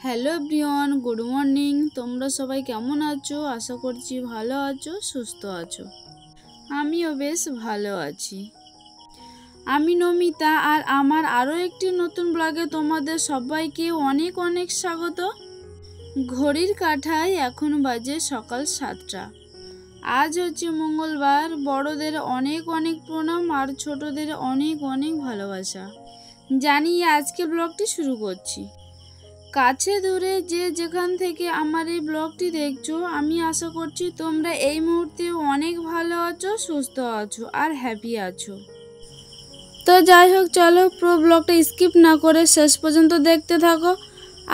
Hello everyone, good morning. তোমরা সবাই কেমন আছো? আশা করছি ভালো আছো, সুস্থ আছো। আমিও বেশ ভালো আছি। আমি নমিতা, আর আমার আরও একটি নতুন ব্লগে তোমাদের সবাইকে অনেক অনেক স্বাগত। ঘড়ির কাঁটায় এখন বাজে সকাল 7টা। আজ হচ্ছে মঙ্গলবার। বড়দের অনেক অনেক প্রণাম আর ছোটদের অনেক অনেক ভালোবাসা জানিয়ে আজকে ব্লগটি শুরু করছি। কাছে দূরে যে যেখান থেকে আমার এই ব্লগটি দেখছো, আমি আশা করছি তোমরা এই মুহূর্তে অনেক ভালো আছো, সুস্থ আছো আর হ্যাপি আছো। তো যাই হোক, চলো পুরো ব্লগটা স্কিপ না করে শেষ পর্যন্ত দেখতে থাকো।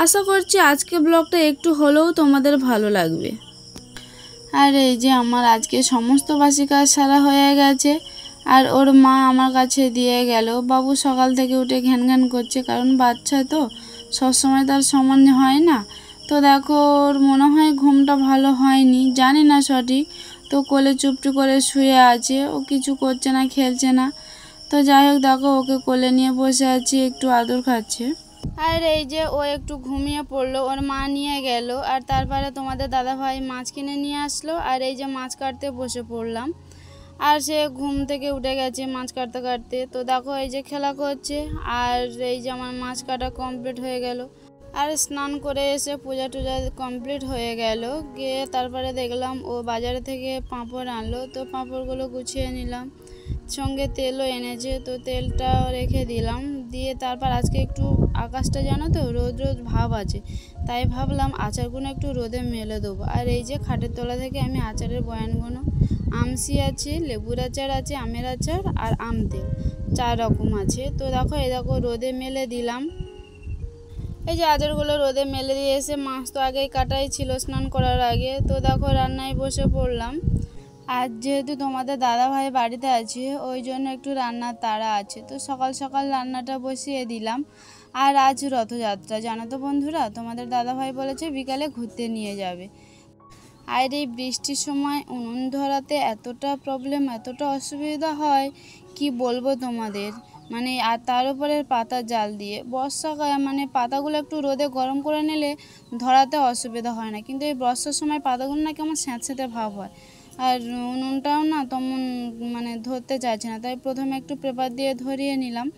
আশা করছি আজকে ব্লগটা একটু হলেও তোমাদের ভালো লাগবে। আর এই যে আমার আজকে সমস্ত বাসি কাজ সারা হয়ে গেছে, আর ওর মা আমার কাছে দিয়ে গেল। বাবু সকাল থেকে উঠে ঘ্যান ঘ্যান করছে, কারণ বাচ্চা তো সবসময় তার সমান হয় না। তো দেখো, ওর মনে হয় ঘুমটা ভালো হয়নি, জানি না সঠিক। তো কোলে চুপটি করে শুয়ে আছে, ও কিছু করছে না, খেলছে না। তো যাই হোক, দেখো ওকে কোলে নিয়ে বসে আছি, একটু আদর খাচ্ছে। আর এই যে ও একটু ঘুমিয়ে পড়লো, ওর মা নিয়ে গেল। আর তারপরে তোমাদের দাদাভাই মাছ কিনে নিয়ে আসলো, আর এই যে মাছ কাটতে বসে পড়লাম। আর সে ঘুম থেকে উঠে গেছে মাছ কাটতে কাটতে। তো দেখো এই যে খেলা করছে। আর এই যে আমার মাছ কাটা কমপ্লিট হয়ে গেল। আর স্নান করে এসে পূজা টুজা কমপ্লিট হয়ে গেল। গিয়ে তারপরে দেখলাম ও বাজারে থেকে পাঁপড় আনলো, তো পাঁপড়গুলো গুছিয়ে নিলাম। সঙ্গে তেলও এনেছে, তো তেলটা রেখে দিলাম। দিয়ে তারপর আজকে একটু আকাশটা জানো তো রোদ রোদ ভাব আছে, তাই ভাবলাম আচারগুলো একটু রোদে মেলে দেবো। আর এই যে খাটের তলা থেকে আমি আচারের বয়ানগুলো, আমসি আছে, লেবুর আচার আছে, আমের আচার আর আম তেল, 4 রকম আছে। তো দেখো এই দেখো রোদে মেলে দিলাম। এই যে আচারগুলো রোদে মেলে দিয়ে এসে মাছ তো আগেই কাটাই ছিল স্নান করার আগে। তো দেখো রান্নায় বসে পড়লাম। আজ যেহেতু তোমাদের দাদাভাই বাড়িতে আছে, ওই জন্য একটু রান্নার তাড়া আছে। তো সকাল সকাল রান্নাটা বসিয়ে দিলাম। আর আজ রথযাত্রা, জানো তো বন্ধুরা, তোমাদের দাদাভাই বলেছে বিকালে ঘুরতে নিয়ে যাবে। আর এই বৃষ্টির সময় উনুন ধরাতে এতটা প্রবলেম, এতটা অসুবিধা হয় কি বলবো তোমাদের। মানে আর তার উপরে পাতা জাল দিয়ে বর্ষাকালে মানে পাতাগুলো একটু রোদে গরম করে নিলে ধরাতে অসুবিধা হয় না, কিন্তু এই বর্ষার সময় পাতাগুলো না কেমন স্যাঁতস্যাঁতে ভাব হয়। আর উনুনটাও না তেমন মানে ধরতে চাইছে না, তাই প্রথমে একটু পেপার দিয়ে ধরিয়ে নিলাম।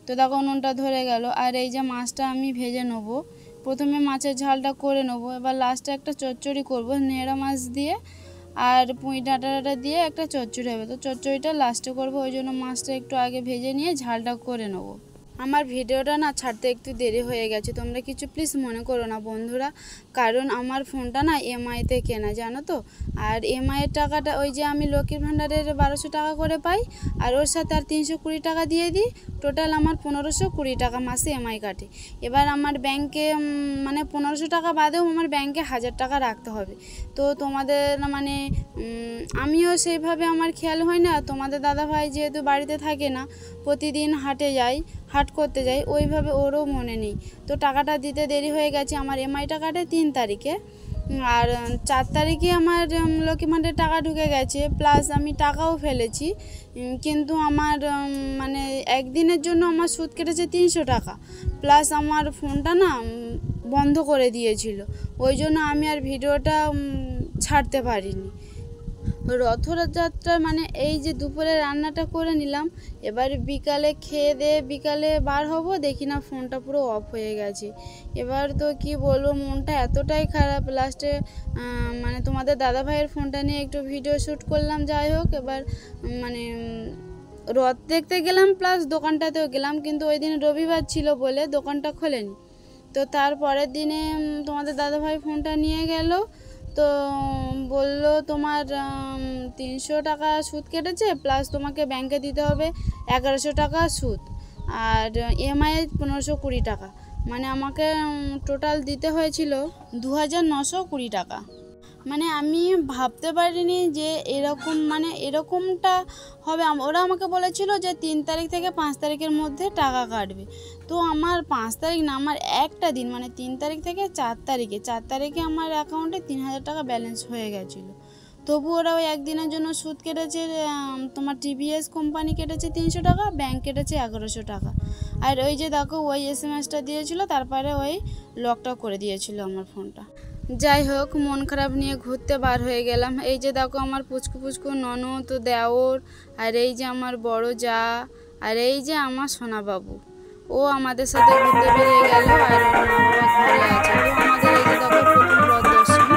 তো দেখো উনুনটা ধরে গেল। আর এই যে মাছটা আমি ভেজে নেবো। প্রথমে মাছের ঝালটা করে নেবো, এবার লাস্টে একটা চচ্চড়ি করবো নেড়া মাছ দিয়ে। আর পুঁই ডাঁটা দিয়ে একটা চচ্চড়ি হবে, তো চচ্চড়িটা লাস্টে করবো, ওই জন্য মাছটা একটু আগে ভেজে নিয়ে ঝালটা করে নেবো। আমার ভিডিওটা না ছাড়তে একটু দেরি হয়ে গেছে, তোমরা কিছু প্লিজ মনে করো না বন্ধুরা। কারণ আমার ফোনটা না এমআইতে কেনা, জানো তো। আর এমআইয়ের টাকাটা ওই যে আমি লক্ষ্মীর ভাণ্ডারের 1200 টাকা করে পাই, আর ওর সাথে আর 320 টাকা দিয়ে দিই। টোটাল আমার 1520 টাকা মাসে এমআই কাটে। এবার আমার ব্যাংকে মানে 1500 টাকা বাদেও আমার ব্যাংকে 1000 টাকা রাখতে হবে। তো তোমাদের মানে আমিও সেইভাবে আমার খেয়াল হয় না। তোমাদের দাদাভাই যেহেতু বাড়িতে থাকে না, প্রতিদিন হাট করতে যাই, ওইভাবে ওরও মনে নেই। তো টাকাটা দিতে দেরি হয়ে গেছে। আমার এমআইটা কাটে 3 তারিখে, আর 4 তারিখে আমার লক্ষ্মী ভাণ্ডারের টাকা ঢুকে গেছে, প্লাস আমি টাকাও ফেলেছি। কিন্তু আমার মানে একদিনের জন্য আমার সুদ কেটেছে 300 টাকা, প্লাস আমার ফোনটা না বন্ধ করে দিয়েছিল, ওই জন্য আমি আর ভিডিওটা ছাড়তে পারিনি। রথযাত্রা মানে এই যে দুপুরে রান্নাটা করে নিলাম, এবার বিকালে খেয়ে দিয়ে বিকালে বার হব, দেখি না ফোনটা পুরো অফ হয়ে গেছে। এবার তো কি বলবো, মনটা এতটাই খারাপ। লাস্টে মানে তোমাদের দাদাভাইয়ের ফোনটা নিয়ে একটু ভিডিও শ্যুট করলাম। যাই হোক, এবার মানে রথ দেখতে গেলাম, প্লাস দোকানটাতেও গেলাম, কিন্তু ওই দিন রবিবার ছিল বলে দোকানটা খোলেনি। তো তারপরের দিনে তোমাদের দাদাভাই ফোনটা নিয়ে গেল। তো বলল তোমার 300 টাকা সুদ কেটেছে, প্লাস তোমাকে ব্যাংকে দিতে হবে 1100 টাকা সুদ, আর ইএমআই 1520 টাকা। মানে আমাকে টোটাল দিতে হয়েছিল 2920 টাকা। মানে আমি ভাবতে পারিনি যে এরকম মানে এরকমটা হবে। ওরা আমাকে বলেছিল যে 3 তারিখ থেকে 5 তারিখের মধ্যে টাকা কাটবে। তো আমার 5 তারিখ না, আমার একটা দিন মানে 3 তারিখ থেকে 4 তারিখে আমার অ্যাকাউন্টে 3000 টাকা ব্যালেন্স হয়ে গেছিলো। তবু ওরা ওই একদিনের জন্য সুদ কেটেছে, তোমার টিভিএস কোম্পানি কেটেছে 300 টাকা, ব্যাংক কেটেছে 1100 টাকা। আর ওই যে দেখো ওই SMS-টা দিয়েছিল, তারপরে ওই লকটা করে দিয়েছিল আমার ফোনটা। যাই হোক, মন খারাপ নিয়ে ঘুরতে বার হয়ে গেলাম। এই যে দেখো আমার পুচকু পুচকু ননদ তো দেওর, আর এই যে আমার বড় যা, আর এই যে আমার সোনাবাবু, ও আমাদের সাথে ঘুরতে বেরিয়ে গেল। আর ওর মা বাবা ঘরে আছে। তো আমাদের এই যে দেখো প্রথম রথ দর্শন।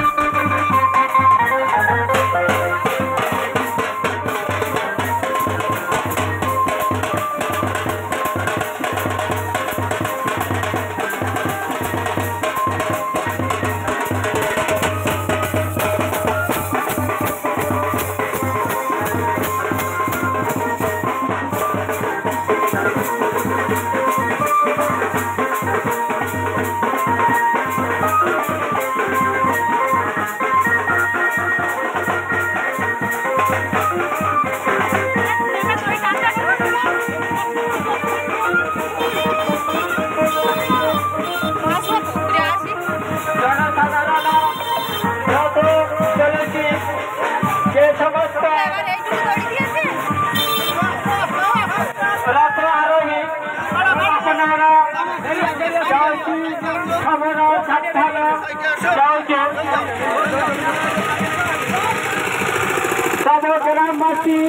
গ্রামবাসী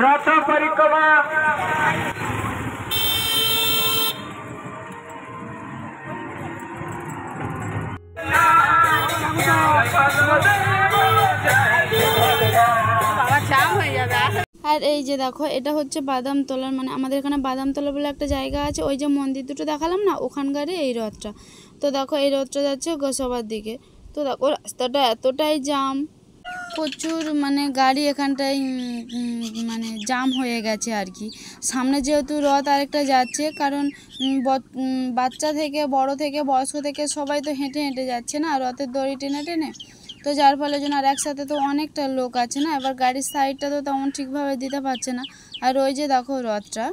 রথ পরিক্রমা আর এই যে দেখো এটা হচ্ছে বাদামতলার, মানে আমাদের এখানে বাদামতলা বলে একটা জায়গা আছে, ওই যে মন্দির দুটো দেখালাম না, ওখানকারই এই রথটা। তো দেখো এই রথটা যাচ্ছে গোসাবার দিকে। তো দেখো রাস্তাটা এতটাই জাম, প্রচুর মানে গাড়ি এখানটায় মানে জাম হয়ে গেছে আর কি। সামনে যেহেতু রথ আরেকটা যাচ্ছে, কারণ বাচ্চা থেকে বড় থেকে বয়স্ক থেকে সবাই তো হেঁটে হেঁটে যাচ্ছে না রথের দড়ি টেনে টেনে, তো যার ফলে জন্য আর একসাথে তো অনেকটা লোক আছে না, এবার গাড়ির সাইডটা তো তেমন ঠিকভাবে দিতে পারছে না। আর ওই যে দেখো রথটা,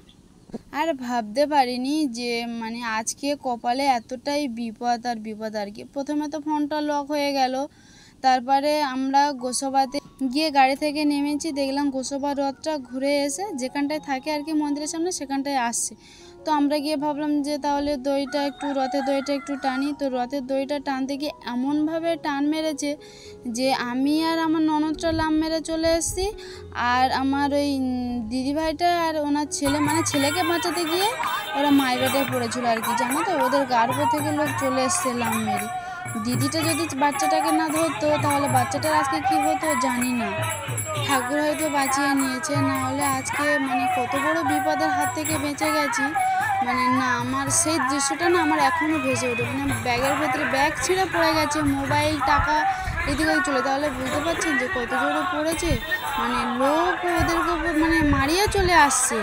আর ভাবতে পারিনি যে মানে আজকে কপালে এতটাই বিপদ আর বিপদ আর কি। প্রথমে তো ফোনটা লক হয়ে গেল, তারপরে আমরা গোসাবাতে গিয়ে গাড়ি থেকে নেমেছি, দেখলাম গোসাবা রথটা ঘুরে এসে যেখানটায় থাকে আর কি মন্দিরের সামনে সেখানটায় আসছে। তো আমরা গিয়ে ভাবলাম যে তাহলে দড়িটা একটু রথের দড়িটা একটু টানি। তো রথের দড়িটা টানতে গিয়ে এমনভাবে টান মেরেছে যে আমি আর আমার ননদটা লাম মেরে চলে এসেছি, আর আমার ওই দিদিভাইটা আর ওনার ছেলে, মানে ছেলেকে বাঁচাতে গিয়ে ওরা মাইবেটে পড়েছিল আর কি, জানো তো ওদের গার্ভ থেকে লোক চলে এসছে লাম মেরে। দিদিটা যদি বাচ্চাটাকে না ধরতো তাহলে বাচ্চাটার আজকে কি হতো জানি না, ঠাকুর হয়তো বাঁচিয়ে নিয়েছে, না হলে আজকে মানে কত বড় বিপদের হাত থেকে বেঁচে গেছি। মানে না, আমার সেই দৃশ্যটা না আমার এখনও ভেসে ওঠে, মানে ব্যাগের ভেতরে ব্যাগ ছিঁড়ে পড়ে গেছে, মোবাইল টাকা এদিকে চলে, তাহলে বুঝতে পারছেন যে কত জোরে পড়েছে, মানে লোক ওদেরকে মানে মারিয়ে চলে আসছে।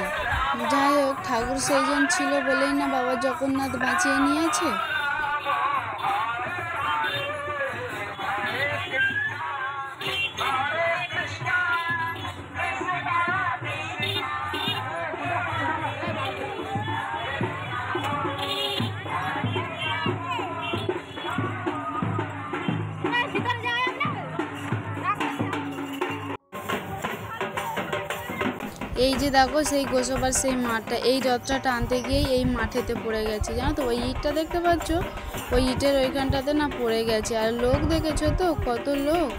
যাই হোক, ঠাকুর সেইজন ছিল বলেই না বাবা জগন্নাথ বাঁচিয়ে নিয়েছে। এই যে দেখো সেই গোসাবার সেই মাঠটা, এই রথটা টানতে গিয়েই এই মাঠেতে পড়ে গেছে, জানো তো ওই ইটটা দেখতে পাচ্ছ, ওই ইটের ওইখানটাতে না পড়ে গেছে। আর লোক দেখেছো তো কত লোক।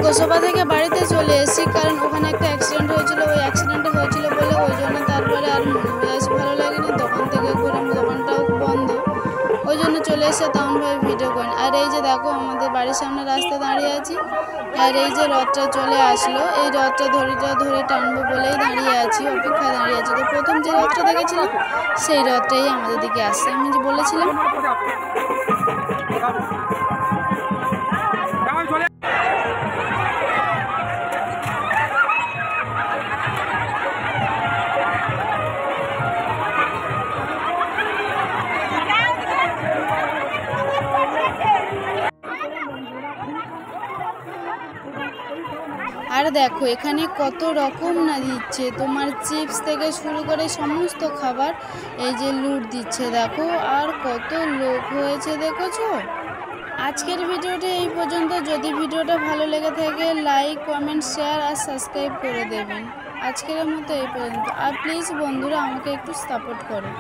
গোসাবা থেকে বাড়িতে চলে এসেছি, কারণ ওখানে একটা অ্যাক্সিডেন্ট হয়েছিল, ওই অ্যাক্সিডেন্টটা হয়েছিল বলে ওই জন্য তারপরে আর বেশ ভালো লাগেনি, দোকান থেকে ঘুরে দোকানটাও বন্ধ, ওই জন্য চলে এসে তেমনভাবে ভিডিও করেন। আর এই যে দেখো আমাদের বাড়ির সামনে রাস্তা দাঁড়িয়ে আছি, আর এই যে রথটা চলে আসলো, এই রথটা ধরে টানবো বলেই দাঁড়িয়ে আছি, অপেক্ষায় দাঁড়িয়ে আছি। তো প্রথম যে রথটা দেখেছিলাম সেই রথটাই আমাদের দিকে আসছে, আমি যে বলেছিলাম। আর দেখো এখানে কত রকম না দিচ্ছে, তোমার চিপস থেকে শুরু করে সমস্ত খাবার। এই যে লুট দিচ্ছে দেখো, আর কত লোক হয়েছে দেখেছো। আজকের ভিডিওটা এই পর্যন্ত। যদি ভিডিওটা ভালো লেগে থাকে লাইক, কমেন্ট, শেয়ার আর সাবস্ক্রাইব করে দেবেন। আজকের মতো এই পর্যন্ত। আর প্লিজ বন্ধুরা আমাকে একটু সাপোর্ট করো।